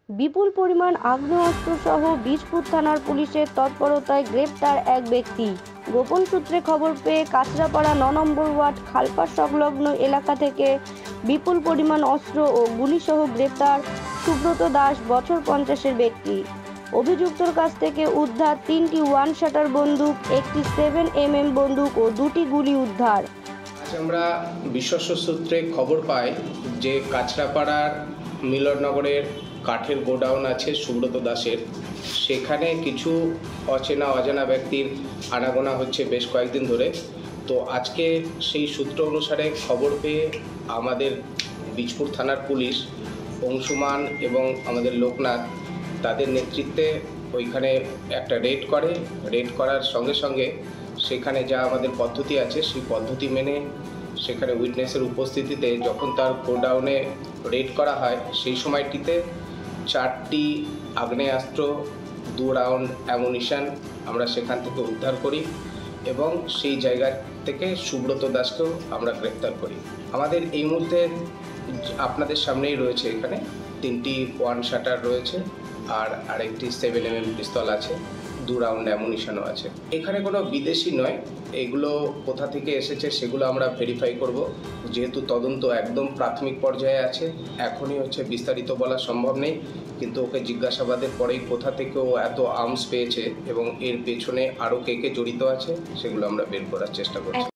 বিপুল পরিমাণ আগ্নেয়াস্ত্রসহ বীজপুর থানার পুলিশের তৎপরতায় গ্রেপ্তার এক ব্যক্তি। গোপন সূত্রে খবর পেয়ে কাঁচরাপাড়া ৯ নম্বর ওয়ার্ড খালপাড় সংলগ্ন এলাকা থেকে বিপুল পরিমাণ অস্ত্র ও গুলিসহ গ্রেপ্তার সুব্রত দাস, বছর 50-এর ব্যক্তি। অভিযুক্তর কাছ থেকে উদ্ধার 3টি ওয়ান শাটার বন্দুক, একটি 7mm বন্দুক ও 2টি গুলি উদ্ধার। আজ আমরা বিশ্বস্ত সূত্রে খবর পাই যে কাঁচরাপাড়ার মিলননগরের কাঠের গোডাউন আছে সুব্রত দাসের, সেখানে কিছু অচেনা অজানা ব্যক্তির আনাগোনা হচ্ছে বেশ কয়েকদিন ধরে। তো আজকে সেই সূত্র অনুসারে খবর পেয়ে আমাদের বীজপুর থানার পুলিশ অংশুমান এবং আমাদের লোকনাথ তাদের নেতৃত্বে ওইখানে একটা রেড করার সঙ্গে সঙ্গে সেখানে যা আমাদের পদ্ধতি আছে সেই পদ্ধতি মেনে সেখানে উইটনেসের উপস্থিতিতে যখন তার গোডাউনে রেড করা হয় সেই সময়টিতে 4টি আগ্নেয়াস্ত্র, 2 রাউন্ড অ্যামুনিশন আমরা সেখান থেকে উদ্ধার করি এবং সেই জায়গা থেকে সুব্রত দাসকেও আমরা গ্রেপ্তার করি। আমাদের এই মুহূর্তে আপনাদের সামনেই রয়েছে এখানে 3টি ওয়ান শাটার রয়েছে আর আরেকটি 7mm পিস্তল আছে, 2 রাউন্ড অ্যামুনিশনও আছে। এখানে কোনো বিদেশি নয়, এগুলো কোথা থেকে এসেছে সেগুলো আমরা ভেরিফাই করব, যেহেতু তদন্ত একদম প্রাথমিক পর্যায়ে আছে। এখনই বিস্তারিত বলা সম্ভব নেই, কিন্তু ওকে জিজ্ঞাসাবাদের পরেই কোথা থেকে ও এত আর্মস পেয়েছে এবং এর পেছনে আরও কে কে জড়িত আছে সেগুলো আমরা বের করার চেষ্টা করছি।